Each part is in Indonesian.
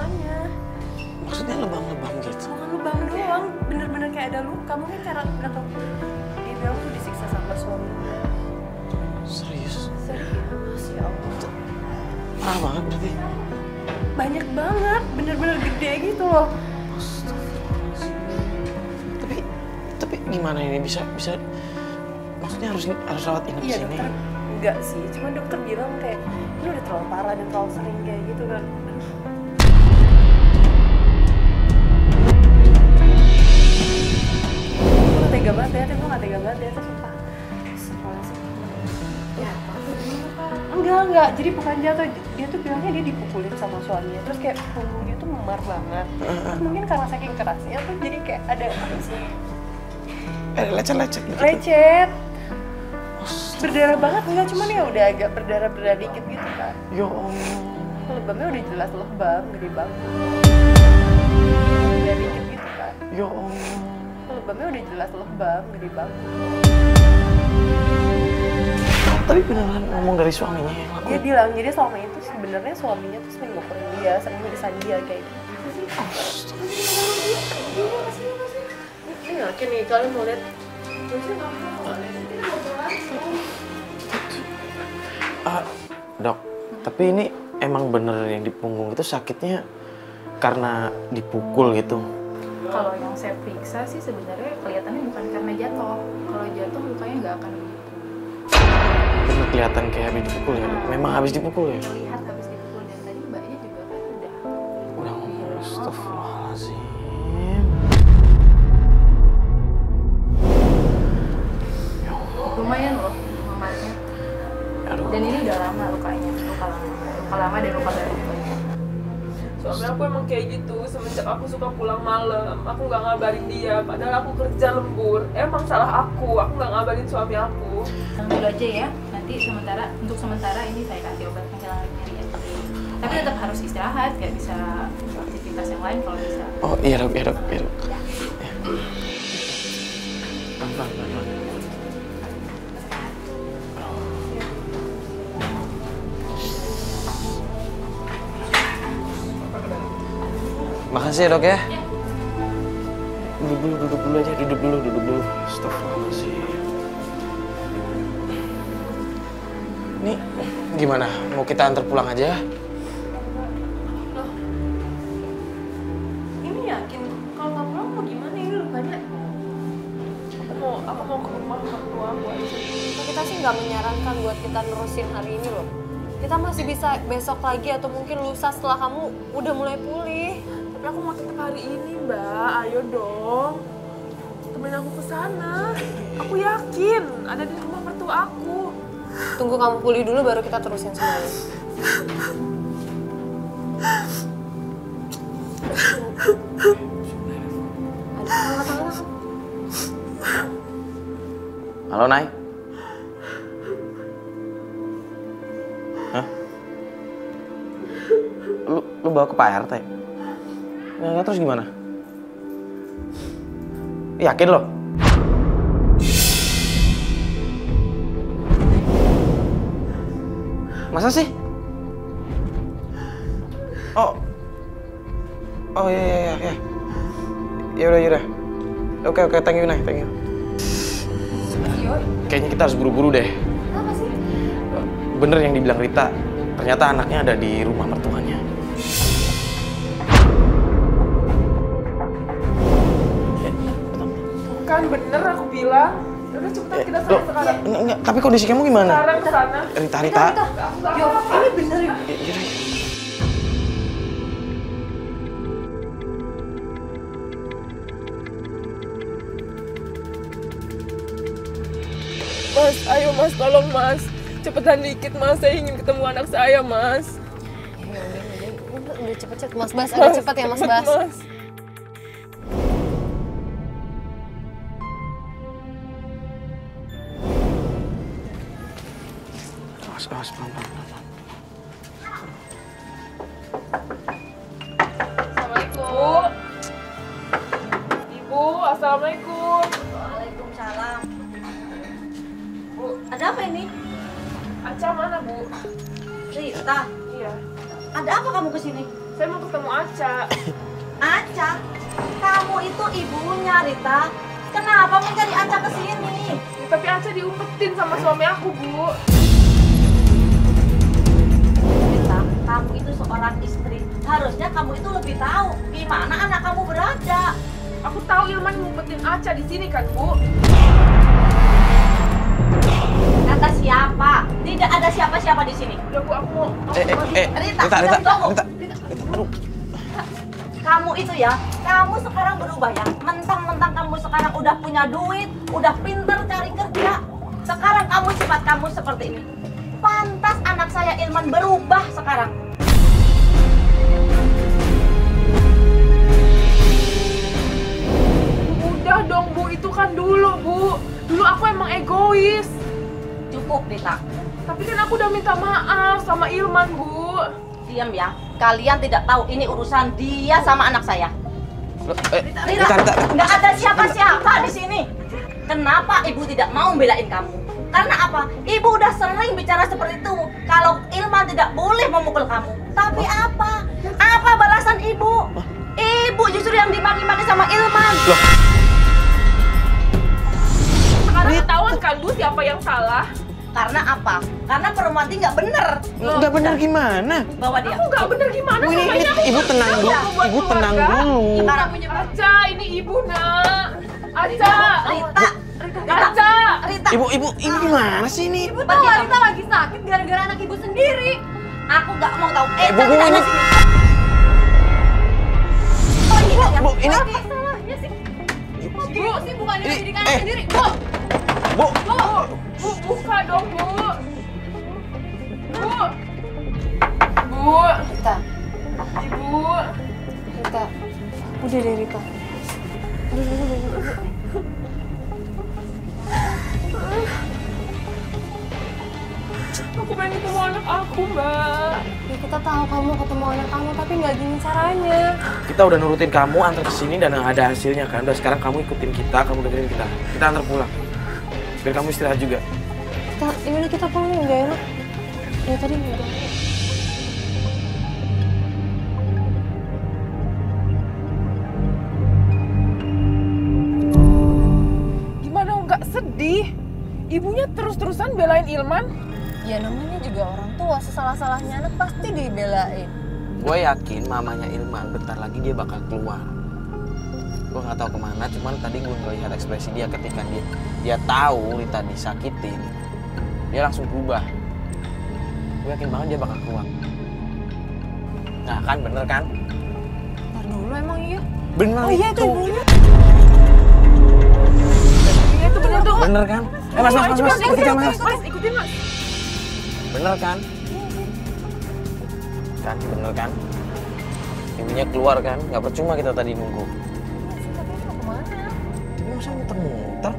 mukanya. Maksudnya lebam-lebam gitu? Bukan lubang doang, bener-bener kayak ada luka. Mungkin karena nggak tahu dia bilang tuh disiksa sama suaminya. Serius? Serius, ya Allah. Parah banget berarti? Banyak banget, bener-bener gede gitu loh. Tapi gimana ini bisa maksudnya harus rawat inap Iya sini? dokter, enggak sih, cuma dokter bilang kayak ini udah terlalu parah dan terlalu sering kayak gitu kan. Gue gak tega banget ya, gue gak tega banget ya, sumpah. Ya, enggak, jadi bukan jatuh, dia tuh bilangnya dia dipukulin sama suaminya, terus kayak punggungnya tuh memar banget. Terus mungkin karena saking kerasnya tuh jadi kayak ada apa sih? Lecet gitu. Lecet. Berdarah banget enggak, cuman ya udah agak berdarah dikit gitu kan. Ya Allah. Lebamnya udah jelas lebam, gede banget. Berdarah dikit gitu kan. Ya Allah. Lebamnya udah jelas lebam, gede banget. Tapi beneran ngomong dari suaminya yang aku. Dia bilang jadi selama itu sebenarnya suaminya tuh sering ngukurin dia, sering ngedesain dia kayak gitu. Ini yakin nih, kalian mau lihat? Dok, tapi ini emang bener yang di punggung itu sakitnya karena dipukul gitu? Kalau yang saya periksa sih sebenarnya kelihatannya bukan karena jatuh. Kalau jatuh mukanya nggak akan begitu. Bener kelihatan kayak habis dipukul ya? Memang habis dipukul ya? Terlihat habis dipukul dan tadi mbaknya juga kan Udah ngomong, astagfirullahaladzim. lumayan loh memarnya. Aduh. Dan ini udah lama lukanya, luka lama dan luka baru. Suami aku emang kayak gitu, semenjak aku suka pulang malam, aku nggak ngabarin dia, padahal aku kerja lembur. Emang salah aku nggak ngabarin suami aku. Dulu aja ya, nanti untuk sementara ini saya kasih obat penghilangan nyeri aja. Tapi tetap harus istirahat, nggak bisa aktivitas yang lain kalau bisa. Oh iya dok. Ya. Pelan-pelan. Makasih ya dok ya. Duduk dulu aja, duduk dulu. Astagfirullahaladzim. Ini gimana? Mau kita antar pulang aja? Loh, ini yakin kalau nggak pulang mau gimana ini lukanya? Aku mau ke rumah mertua aku aja. Nah, kita sih nggak menyarankan buat kita nerusin hari ini loh. Kita masih bisa besok lagi atau mungkin lusa setelah kamu udah mulai pulih. Tapi aku mau tetap hari ini, Mbak. Ayo dong. Temenin aku ke sana. Aku yakin ada di rumah mertua aku. Tunggu kamu pulih dulu baru kita terusin semuanya. Halo Nay. Hah? Lu bawa ke Pak RT? Nah, terus gimana? Yakin lo? Masa sih? Oh iya. Yaudah. Oke, thank you Nay, thank you. Kayaknya kita harus buru-buru deh. Kenapa sih? Bener yang dibilang Rita, ternyata anaknya ada di rumah mertuanya. Kan bener aku bilang. Udah cepetan kita sana sekarang. Enggak, tapi kondisi kamu gimana? Sekarang ke sana. Rita. Yo, ini bener ya? Yaudah. Mas, ayo Mas, tolong Mas. Cepetan dikit Mas, saya ingin ketemu anak saya Mas. Udah cepet Mas Bas, ada cepet ya Mas Bas. Mas. Awas, pelan-pelan. Assalamualaikum. Ibu, assalamualaikum. Waalaikumsalam. Bu, Ada apa ini? Aca mana Bu? Rita, Iya. ada apa kamu kesini? Saya mau ketemu Aca. Aca, kamu itu ibunya Rita. Kenapa mencari Aca ke sini? Ya, tapi Aca diumpetin sama suami aku, Bu. Rita, kamu itu seorang istri. Harusnya kamu itu lebih tahu gimana anak kamu berada. Aku tahu Ilman ngumpetin Aca di sini kan, Bu. Kata siapa? Tidak ada siapa-siapa di sini. Udah, Bu, aku mau Rita, tunggu. Aduh. Kamu itu ya, kamu sekarang berubah ya. Mentang-mentang kamu sekarang udah punya duit, udah pinter cari kerja. Sekarang kamu sifat kamu seperti ini. Pantas anak saya Ilman berubah sekarang. Udah dong, Bu, itu kan dulu, Bu. Dulu aku emang egois. Cukup, Rita. Tapi kan aku udah minta maaf sama Ilman, Bu. Diam ya. Kalian tidak tahu ini urusan dia sama anak saya. Rita, nggak ada siapa-siapa di sini. Kenapa ibu tidak mau belain kamu? Karena apa? Ibu udah sering bicara seperti itu. Kalau Ilman tidak boleh memukul kamu. Tapi apa? Apa balasan ibu? Ibu justru yang dimaki-maki sama Ilman. Sekarang ketahuan kan, Bu, siapa yang salah? Karena apa? Karena perempuan ini nggak bener. Nggak benar gimana? Bawa dia. Aku nggak bener gimana Bu, sama ini aku ibu tenang dulu. buat Ibu tenang keluarga. dulu. Sekarang Aca, ini ibu, Nak. Aca. Rita. Aca. Rita. Ibu ini gimana sih ini? Ibu tahu Rita lagi sakit gara-gara anak ibu sendiri. Aku nggak mau tahu. Bu, tidak ada ini- sini. Oh, ini kan ya? Bu, ini Salahnya sih. Ibu sih bukan Ini- dididik anak sendiri. Bu, Bu, Bu, buka dong, Bu. Bu. Bu. Rita, Ibu. Rita. Udah deh Rita. Aku pengen ketemu anak aku, Mbak. Ya kita tahu kamu ketemu anak kamu tapi nggak gini caranya. kita udah nurutin kamu antar ke sini dan ada hasilnya kan. Udah sekarang kamu ikutin kita, kamu dengerin kita. Kita antar pulang. Biar kamu istirahat juga. Gimana kita pulang nggak enak? Ya tadi nggak. Gimana nggak sedih? Ibunya terus-terusan belain Ilman. Ya namanya juga orang tua, sesalah-salahnya anak pasti dibelain. Gue yakin mamanya Ilman bentar lagi dia bakal keluar. Gue nggak tahu kemana, cuman tadi gue ngelihat ekspresi dia ketika dia tahu Rita disakitin, dia langsung berubah. Gue yakin banget dia bakal keluar. Nah kan, bener kan? Ntar dulu emang iya. Bener Oh iya itu itu. ibunya. Iya, itu bener tuh. Bener kan? Mas, ikutin mas. Mas, ikutin, Mas. Bener kan? Kan, bener kan? Ibunya keluar kan? Nggak percuma kita tadi nunggu. Tapi masa muter-muter?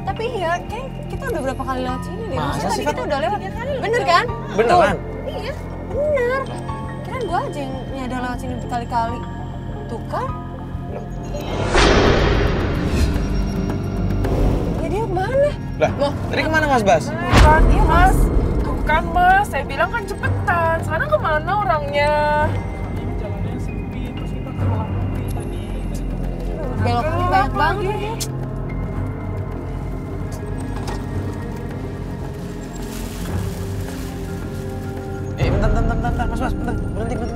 Tapi ya, kayak kita udah berapa kali lewat sini deh. Masa Maksudnya sih, tadi Fat? kita udah lewat. Bener kan? Beneran? Iya, bener. Kirain gua aja yang nyadar lewat sini berkali-kali. Tuh kan? Ya dia kemana? Lah, tadi kemana Mas Bas? Bukan, iya, Mas. Tuh kan, Mas. Saya bilang kan cepetan. Sekarang kemana orangnya? Belokannya banyak banget ya. Bentar, Mas Bas, bentar. Berhenti. Itu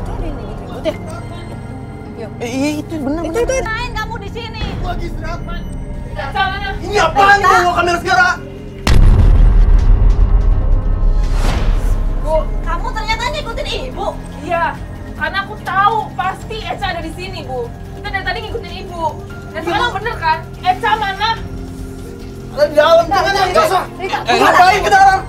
ada yang lagi ribut ya? Iya itu bener. Itu main kamu di sini. Lagi istirahat. Aca, mana? Ini apaan ini bawa kamera segala? Bu, Kamu ternyata ngikutin ibu. iya. Karena aku tahu pasti Eca ada di sini, Bu. Kita dari tadi ngikutin Ibu. Dan sekarang bener kan? Eca mana? Ada di dalam, jangan yang kasar. Rita, Ngapain ke dalam?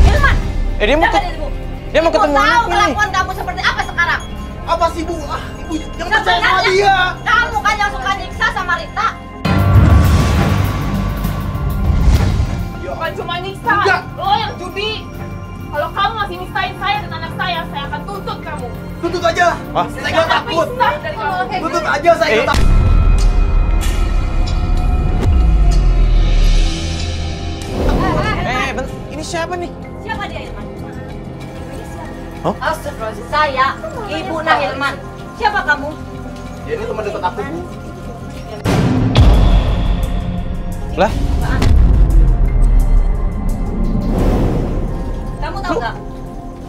Ilman. Dia mau jaga dirimu. dia mau Ibu ketemu tahu anaknya nih. kelakuan kamu seperti apa sekarang. Apa sih Bu? Ibu jangan percaya sama Sebenarnya dia. kamu kan yang suka nyiksa sama Rita. Bukan cuma nyiksa. Enggak. Lo yang judi. Kalau kamu masih nyiksain saya dan anak saya akan tuntut kamu. Tuntut aja. Hah? Saya nggak takut. Pisah dari kamu. Tuntut aja, saya nggak takut. siapa nih? Siapa dia Hilman? Hah? Astagfirullahaladzim. Saya Ibu Hilman. Siapa kamu? Ya ini teman dekat aku, Bu. Lah, Kamu tahu nggak?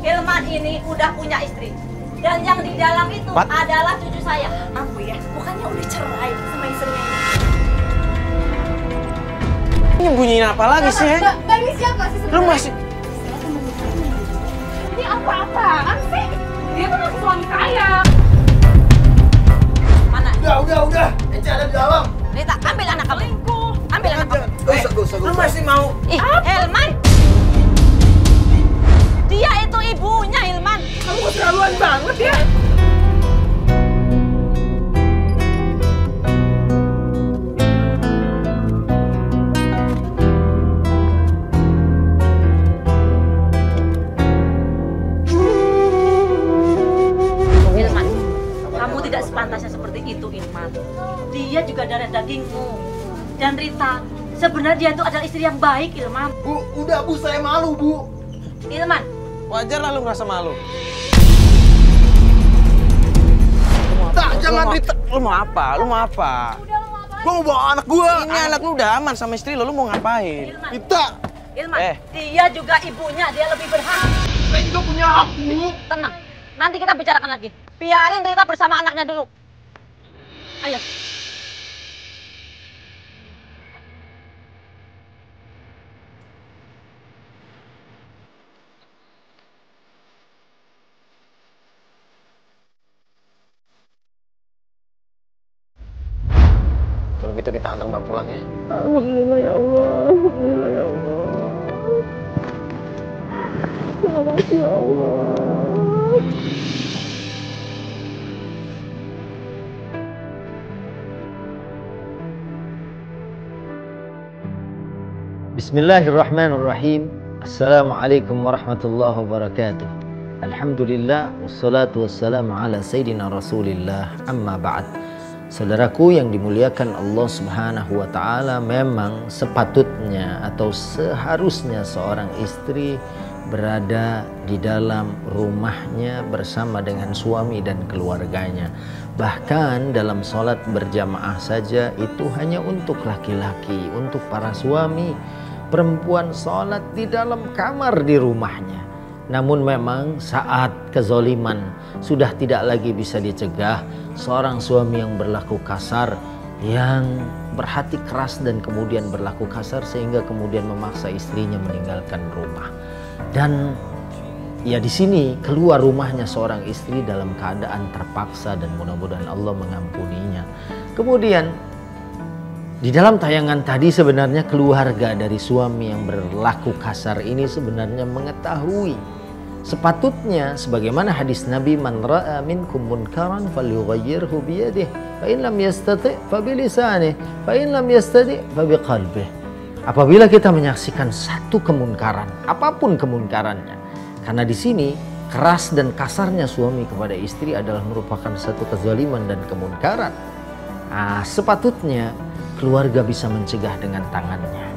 Hilman ini udah punya istri. Dan yang di dalam itu What? adalah cucu saya. Aku ya, bukannya udah cerai sama istrinya ini. nyembunyiin apa lagi sih? Mbak, ini siapa sih Lu sebenarnya? masih Ini apa-apaan sih? Dia tuh masih suami saya. Mana? Udah. Ece ada di dalam. Rita, ambil anak kamu. Ambil anak kamu. Gak usah. lu masih mau Ih, Hilman. Dia itu ibunya Hilman. Kamu keterlaluan banget ya. Hilman, kamu tidak sepantasnya seperti itu, Hilman. Dia juga darah dagingmu. Dan Rita, sebenarnya dia itu adalah istri yang baik, Hilman. Bu, udah Bu, saya malu, Bu. Hilman, wajar lah lu ngerasa malu. Tak, jangan Rita. Lu mau apa? Lu mau apa? Gua mau bawa anak gua. Ini anak lu udah aman sama istri lu mau ngapain? Hilman, Rita, Hilman. Eh. Dia juga ibunya, dia lebih berhak. saya juga punya hak, Bu. Tenang, nanti kita bicarakan lagi. Biarin Rita bersama anaknya dulu. Ayo. Kalau gitu kita antar Mbak pulang ya. Alhamdulillah ya Allah. Alhamdulillah ya Allah. Terima kasih ya Allah. Bismillahirrahmanirrahim. Assalamualaikum warahmatullahi wabarakatuh. Alhamdulillah wassalatu wassalamu ala sayyidina Rasulillah, amma ba'd. Saudaraku yang dimuliakan Allah Subhanahu wa taala, memang sepatutnya atau seharusnya seorang istri berada di dalam rumahnya bersama dengan suami dan keluarganya. Bahkan dalam sholat berjamaah saja itu hanya untuk laki-laki, untuk para suami. Perempuan sholat di dalam kamar di rumahnya. Namun memang saat kezoliman sudah tidak lagi bisa dicegah, seorang suami yang berlaku kasar, yang berhati keras dan kemudian berlaku kasar sehingga kemudian memaksa istrinya meninggalkan rumah. Dan ya di sini keluar rumahnya seorang istri dalam keadaan terpaksa dan mudah-mudahan Allah mengampuninya. Kemudian di dalam tayangan tadi sebenarnya keluarga dari suami yang berlaku kasar ini sebenarnya mengetahui sepatutnya sebagaimana hadis Nabi, man ra'a minkum munkaran falyughayyirhu biyadihi fa in lam yastati' fa bilisanihi fa in lam yastati' fa biqalbihi. Apabila kita menyaksikan satu kemunkaran, apapun kemunkarannya, karena di sini keras dan kasarnya suami kepada istri adalah merupakan satu kezaliman dan kemunkaran. Sepatutnya keluarga bisa mencegah dengan tangannya.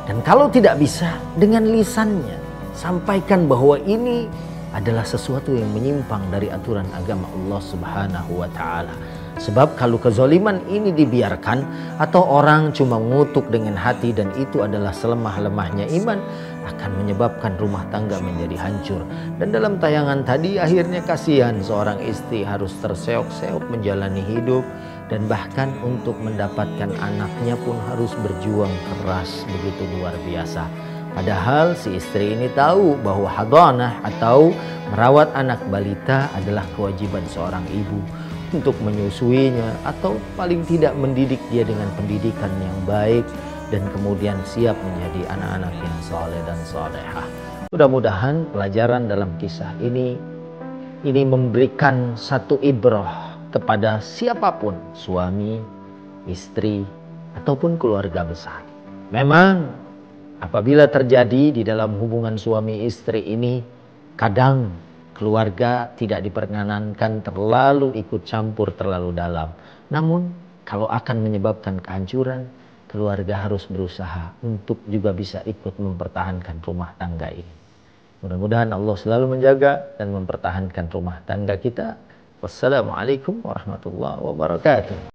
Dan kalau tidak bisa, dengan lisannya. Sampaikan bahwa ini adalah sesuatu yang menyimpang dari aturan agama Allah Subhanahu wa ta'ala. Sebab kalau kezaliman ini dibiarkan atau orang cuma mengutuk dengan hati dan itu adalah selemah-lemahnya iman, akan menyebabkan rumah tangga menjadi hancur. Dan dalam tayangan tadi akhirnya kasihan seorang istri harus terseok-seok menjalani hidup. Dan bahkan untuk mendapatkan anaknya pun harus berjuang keras begitu luar biasa. Padahal si istri ini tahu bahwa hadanah atau merawat anak balita adalah kewajiban seorang ibu untuk menyusuinya atau paling tidak mendidik dia dengan pendidikan yang baik dan kemudian siap menjadi anak-anak yang saleh dan salehah. Mudah-mudahan pelajaran dalam kisah ini memberikan satu ibrah kepada siapapun, suami, istri, ataupun keluarga besar. Memang apabila terjadi di dalam hubungan suami istri ini, kadang keluarga tidak diperkenankan terlalu ikut campur terlalu dalam. Namun kalau akan menyebabkan kehancuran, keluarga harus berusaha untuk juga bisa ikut mempertahankan rumah tangga ini. Mudah-mudahan Allah selalu menjaga dan mempertahankan rumah tangga kita. Wassalamualaikum warahmatullahi wabarakatuh.